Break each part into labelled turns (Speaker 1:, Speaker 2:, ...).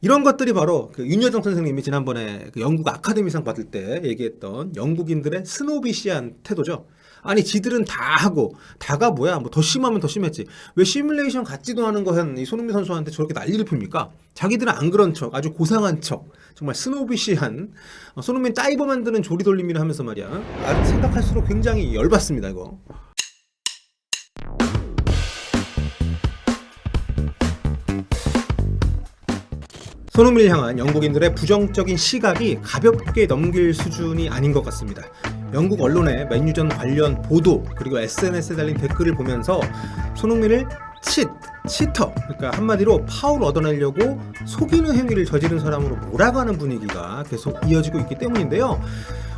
Speaker 1: 이런 것들이 바로 그 윤여정 선생님이 지난번에 그 영국 아카데미상 받을 때 얘기했던 영국인들의 스노비시한 태도죠. 아니 지들은 다 하고 다가 뭐야 뭐 더 심하면 더 심했지 왜 시뮬레이션 같지도 않은 거 한 이 손흥민 선수한테 저렇게 난리를 핍니까? 자기들은 안 그런 척 아주 고상한 척 정말 스노비시한 손흥민 다이버 만드는 조리돌림이라 하면서 말이야 아, 생각할수록 굉장히 열받습니다 이거. 손흥민을 향한 영국인들의 부정적인 시각이 가볍게 넘길 수준이 아닌 것 같습니다. 영국 언론의 맨유전 관련 보도 그리고 SNS에 달린 댓글을 보면서 손흥민을 치터 그러니까 한마디로 파울 얻어내려고 속이는 행위를 저지른 사람으로 몰아가는 분위기가 계속 이어지고 있기 때문인데요.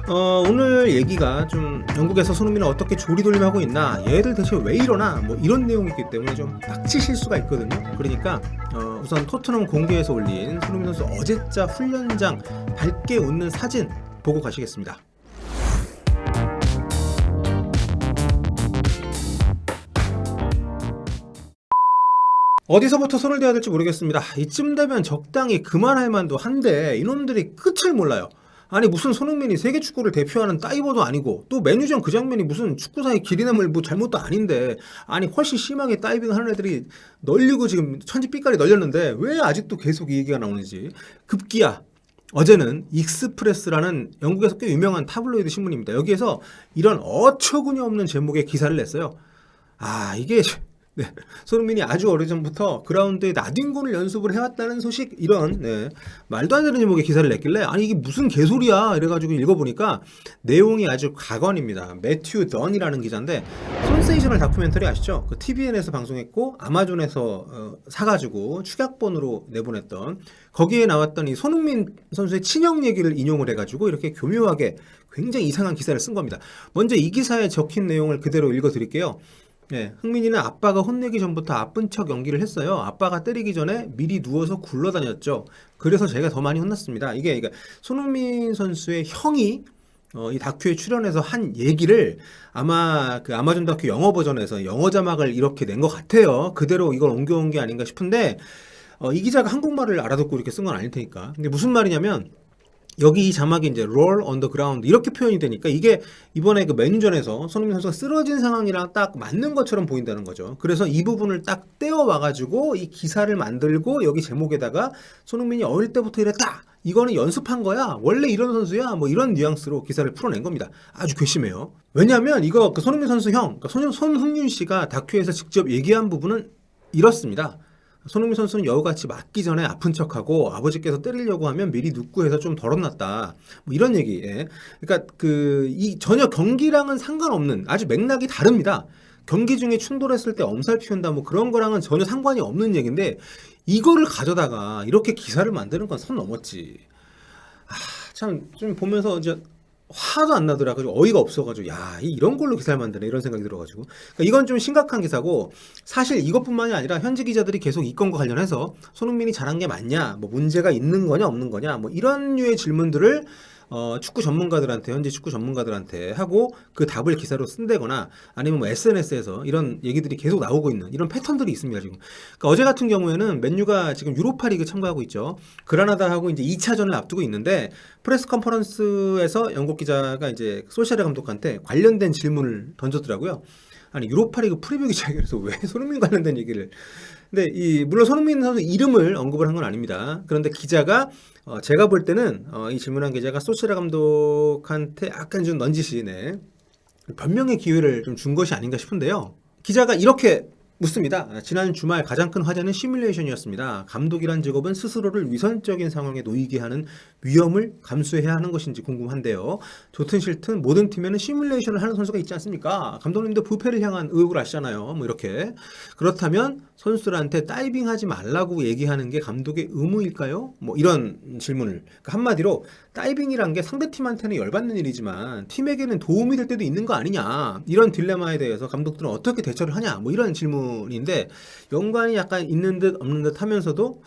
Speaker 1: 오늘 얘기가 좀 영국에서 손흥민을 어떻게 조리돌림하고 있나 얘들 대체 왜 이러나 뭐 이런 내용이기 때문에 좀 빡치실 수가 있거든요. 그러니까 우선 토트넘 공개에서 올린 손흥민 선수 어제자 훈련장 밝게 웃는 사진 보고 가시겠습니다. 어디서부터 손을 대야 될지 모르겠습니다. 이쯤 되면 적당히 그만할 만도 한데 이놈들이 끝을 몰라요. 아니 무슨 손흥민이 세계 축구를 대표하는 다이버도 아니고 또 맨유전 그 장면이 무슨 축구사의 길이남을 뭐 잘못도 아닌데 아니 훨씬 심하게 다이빙 하는 애들이 널리고 지금 천지 삐까리 널렸는데 왜 아직도 계속 이 얘기가 나오는지. 급기야 어제는 익스프레스라는 영국에서 꽤 유명한 타블로이드 신문입니다. 여기에서 이런 어처구니 없는 제목의 기사를 냈어요. 아 이게 네, 손흥민이 아주 오래전부터 그라운드에 나뒹군을 연습을 해왔다는 소식 이런 말도 안 되는 제목의 기사를 냈길래 아니 이게 무슨 개소리야 이래가지고 읽어보니까 내용이 아주 가관입니다. 매튜 던이라는 기자인데 센세이셔널 다큐멘터리 아시죠? 그 TVN에서 방송했고 아마존에서 사가지고 축약본으로 내보냈던 거기에 나왔던 이 손흥민 선수의 친형 얘기를 인용을 해가지고 이렇게 교묘하게 굉장히 이상한 기사를 쓴 겁니다. 먼저 이 기사에 적힌 내용을 그대로 읽어드릴게요. 네, 흥민이는 아빠가 혼내기 전부터 아픈 척 연기를 했어요. 아빠가 때리기 전에 미리 누워서 굴러다녔죠. 그래서 제가 더 많이 혼났습니다. 이게 그러니까 손흥민 선수의 형이 이 다큐에 출연해서 한 얘기를 아마 그 아마존 다큐 영어 버전에서 영어 자막을 이렇게 낸 것 같아요. 그대로 이걸 옮겨온 게 아닌가 싶은데 이 기자가 한국말을 알아듣고 이렇게 쓴 건 아닐 테니까. 근데 무슨 말이냐면 여기 이 자막이 이제 roll on the ground 이렇게 표현이 되니까 이게 이번에 그 맨유전에서 손흥민 선수가 쓰러진 상황이랑 딱 맞는 것처럼 보인다는 거죠. 그래서 이 부분을 딱 떼어와가지고 이 기사를 만들고 여기 제목에다가 손흥민이 어릴 때부터 이랬다. 이거는 연습한 거야. 원래 이런 선수야. 뭐 이런 뉘앙스로 기사를 풀어낸 겁니다. 아주 괘씸해요. 왜냐하면 이거 그 손흥민 선수 형, 그러니까 손흥민 씨가 다큐에서 직접 얘기한 부분은 이렇습니다. 손흥민 선수는 여우같이 맞기 전에 아픈 척하고 아버지께서 때리려고 하면 미리 눕고 해서 좀 덜어놨다. 뭐 이런 얘기. 예. 그러니까 이 전혀 경기랑은 상관없는 아주 맥락이 다릅니다. 경기 중에 충돌했을 때 엄살 피운다 뭐 그런 거랑은 전혀 상관이 없는 얘기인데 이거를 가져다가 이렇게 기사를 만드는 건 선 넘었지. 참 좀 보면서 이제 화도 안 나더라. 가지고 어이가 없어가지고 야 이런 걸로 기사를 만드네 이런 생각이 들어가지고 그러니까 이건 좀 심각한 기사고 사실 이것뿐만이 아니라 현지 기자들이 계속 이 건과 관련해서 손흥민이 잘한 게 맞냐 뭐 문제가 있는 거냐 없는 거냐 뭐 이런 류의 질문들을 축구 전문가들한테 현지 축구 전문가들한테 하고 그 답을 기사로 쓴다거나 아니면 뭐 SNS에서 이런 얘기들이 계속 나오고 있는 이런 패턴들이 있습니다 지금. 그러니까 어제 같은 경우에는 맨유가 지금 유로파리그 참가하고 있죠. 그라나다하고 이제 2차전을 앞두고 있는데 프레스 컨퍼런스에서 영국 기자가 이제 솔샤르 감독한테 관련된 질문을 던졌더라고요. 아니 유로파리그 프리뷰 기자회견에서 왜 손흥민 관련된 얘기를 근데 물론 손흥민 선수 이름을 언급을 한 건 아닙니다. 그런데 기자가 제가 볼 때는 이 질문한 기자가 소시라 감독한테 약간 좀 넌지시네 변명의 기회를 좀 준 것이 아닌가 싶은데요. 기자가 이렇게 묻습니다. 지난 주말 가장 큰 화제는 시뮬레이션이었습니다. 감독이란 직업은 스스로를 위선적인 상황에 놓이게 하는 위험을 감수해야 하는 것인지 궁금한데요. 좋든 싫든 모든 팀에는 시뮬레이션을 하는 선수가 있지 않습니까? 감독님도 부패를 향한 의혹을 아시잖아요. 뭐 이렇게. 그렇다면 선수들한테 다이빙하지 말라고 얘기하는 게 감독의 의무일까요? 뭐 이런 질문을. 그러니까 한마디로 다이빙이란 게 상대팀한테는 열받는 일이지만 팀에게는 도움이 될 때도 있는 거 아니냐. 이런 딜레마에 대해서 감독들은 어떻게 대처를 하냐. 뭐 이런 질문인데 연관이 약간 있는 듯 없는 듯 하면서도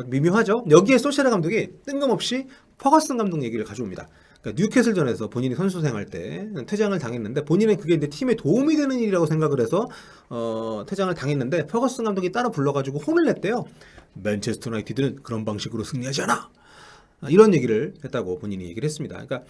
Speaker 1: 미묘하죠. 여기에 소시에다 감독이 뜬금없이 퍼거슨 감독 얘기를 가져옵니다. 그러니까 뉴캐슬전에서 본인이 선수 생활 때 퇴장을 당했는데 본인은 그게 이제 팀에 도움이 되는 일이라고 생각을 해서 퇴장을 당했는데 퍼거슨 감독이 따로 불러가지고 혼을 냈대요. 맨체스터 유나이티드는 그런 방식으로 승리하지 않아. 이런 얘기를 했다고 본인이 얘기를 했습니다. 그러니까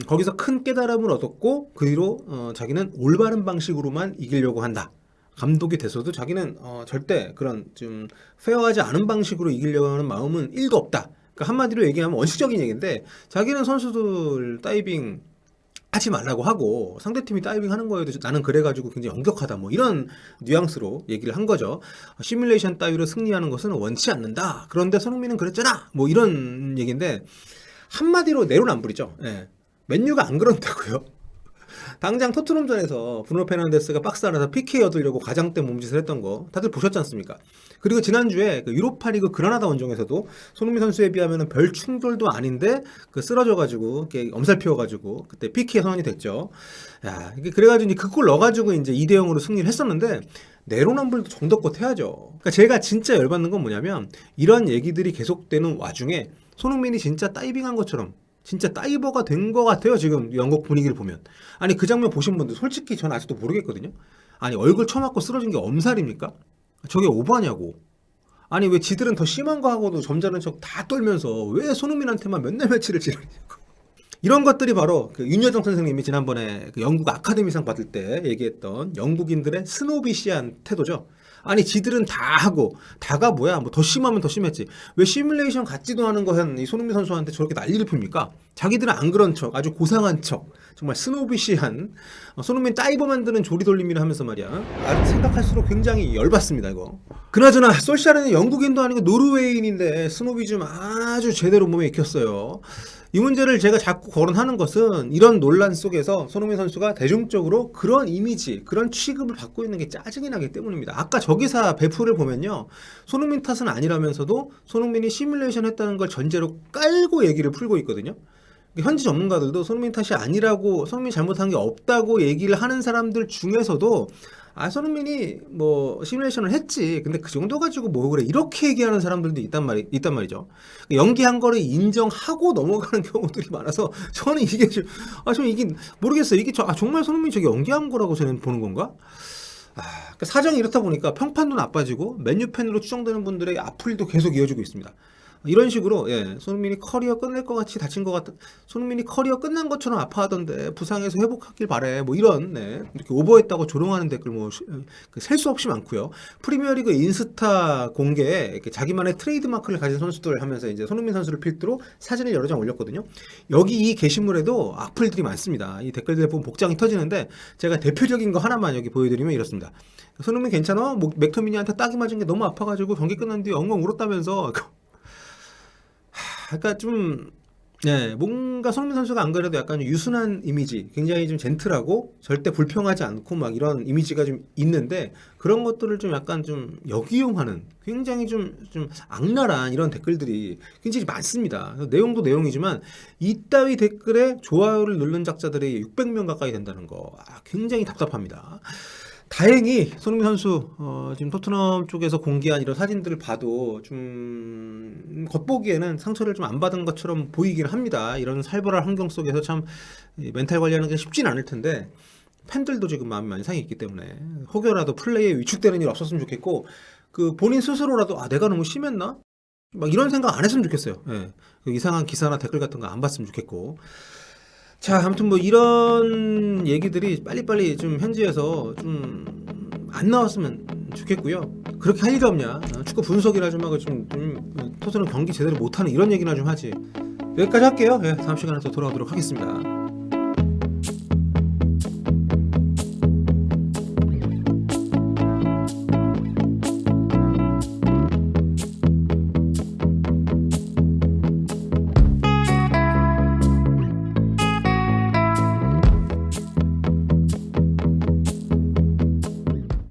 Speaker 1: 거기서 큰 깨달음을 얻었고 그 뒤로 자기는 올바른 방식으로만 이기려고 한다. 감독이 돼서도 자기는 절대 그런 좀 페어하지 않은 방식으로 이기려고 하는 마음은 1도 없다. 그러니까 한마디로 얘기하면 원칙적인 얘기인데 자기는 선수들 다이빙 하지 말라고 하고 상대팀이 다이빙 하는 거에도 나는 그래가지고 굉장히 엄격하다 뭐 이런 뉘앙스로 얘기를 한 거죠. 시뮬레이션 따위로 승리하는 것은 원치 않는다. 그런데 손흥민은 그랬잖아. 뭐 이런 얘기인데 한마디로 내로남불이죠. 예. 맨유가 안 그런다고요. 당장 토트넘전에서 브루노 페르난데스가 박스 안에서 PK 얻으려고 가장된 몸짓을 했던 거 다들 보셨지 않습니까? 그리고 지난주에 그 유로파리그 그라나다 원정에서도 손흥민 선수에 비하면 별 충돌도 아닌데 그 쓰러져가지고 엄살 피워가지고 그때 PK 선언이 됐죠. 야, 이게 그래가지고 그 골 넣어가지고 이제 2대0으로 승리를 했었는데 내로남불도 정도껏 해야죠. 그러니까 제가 진짜 열받는 건 뭐냐면 이런 얘기들이 계속되는 와중에 손흥민이 진짜 다이빙한 것처럼 진짜 다이버가 된 것 같아요. 지금 영국 분위기를 보면. 아니 그 장면 보신 분들 솔직히 저는 아직도 모르겠거든요. 아니 얼굴 쳐맞고 쓰러진 게 엄살입니까? 저게 오바냐고. 아니 왜 지들은 더 심한 거 하고도 점잖은 척 다 떨면서 왜 손흥민한테만 몇날 며칠을 지르냐고. 이런 것들이 바로 그 윤여정 선생님이 지난번에 그 영국 아카데미상 받을 때 얘기했던 영국인들의 스노비시한 태도죠. 아니 지들은 다 하고 다가 뭐야 뭐 더 심하면 더 심했지 왜 시뮬레이션 같지도 않은 거 한 이 손흥민 선수한테 저렇게 난리를 핍니까? 자기들은 안 그런 척 아주 고상한 척 정말 스노비시한 손흥민 다이버 만드는 조리돌림이라 하면서 말이야 생각할수록 굉장히 열받습니다 이거. 그나저나 솔샤르는 영국인도 아니고 노르웨이인인데 스노비즘 아주 제대로 몸에 익혔어요. 이 문제를 제가 자꾸 거론하는 것은 이런 논란 속에서 손흥민 선수가 대중적으로 그런 이미지, 그런 취급을 받고 있는 게 짜증이 나기 때문입니다. 아까 저 기사 배포를 보면요. 손흥민 탓은 아니라면서도 손흥민이 시뮬레이션 했다는 걸 전제로 깔고 얘기를 풀고 있거든요. 현지 전문가들도 손흥민 탓이 아니라고 손흥민이 잘못한 게 없다고 얘기를 하는 사람들 중에서도 손흥민이 뭐 시뮬레이션을 했지. 근데 그 정도 가지고 뭐 그래. 이렇게 얘기하는 사람들도 있단 말이죠. 연기한 거를 인정하고 넘어가는 경우들이 많아서 저는 이게 저는 이게 모르겠어요. 이게 정말 손흥민이 저게 연기한 거라고 저는 보는 건가? 그러니까 사정이 이렇다 보니까 평판도 나빠지고 맨유 팬으로 추정되는 분들의 악플도 계속 이어지고 있습니다. 이런 식으로 손흥민이 커리어 끝낼 것 같이 다친 것 같은 손흥민이 커리어 끝난 것처럼 아파하던데 부상에서 회복하길 바래 뭐 이런 이렇게 오버했다고 조롱하는 댓글 뭐 셀 수 없이 많고요. 프리미어리그 인스타 공개에 이렇게 자기만의 트레이드 마크를 가진 선수들 하면서 이제 손흥민 선수를 필두로 사진을 여러 장 올렸거든요. 여기 이 게시물에도 악플들이 많습니다. 이 댓글들 보면 복장이 터지는데 제가 대표적인 거 하나만 여기 보여드리면 이렇습니다. 손흥민 괜찮아? 뭐 맥토미니한테 딱이 맞은 게 너무 아파가지고 경기 끝난 뒤에 엉엉 울었다면서. 그러니까 좀 뭔가 손흥민 선수가 안 그래도 약간 유순한 이미지, 굉장히 좀 젠틀하고 절대 불평하지 않고 막 이런 이미지가 좀 있는데 그런 것들을 좀 약간 좀 역이용하는 굉장히 좀 악랄한 이런 댓글들이 굉장히 많습니다. 내용도 내용이지만 이따위 댓글에 좋아요를 누른 작자들이 600명 가까이 된다는 거 굉장히 답답합니다. 다행히 손흥민 선수 지금 토트넘 쪽에서 공개한 이런 사진들을 봐도 좀 겉보기에는 상처를 좀 안 받은 것처럼 보이긴 합니다. 이런 살벌한 환경 속에서 참 멘탈 관리하는 게 쉽진 않을 텐데 팬들도 지금 마음이 많이 상해 있기 때문에 혹여라도 플레이에 위축되는 일 없었으면 좋겠고 그 본인 스스로라도 내가 너무 심했나? 막 이런 생각 안 했으면 좋겠어요. 그 이상한 기사나 댓글 같은 거 안 봤으면 좋겠고. 자, 아무튼 뭐 이런 얘기들이 빨리빨리 좀 현지에서 좀 안 나왔으면 좋겠고요. 그렇게 할 일이 없냐? 축구 분석이나 좀 하고 좀 토트넘 경기 제대로 못하는 이런 얘기나 좀 하지. 여기까지 할게요. 다음 시간에 또 돌아오도록 하겠습니다.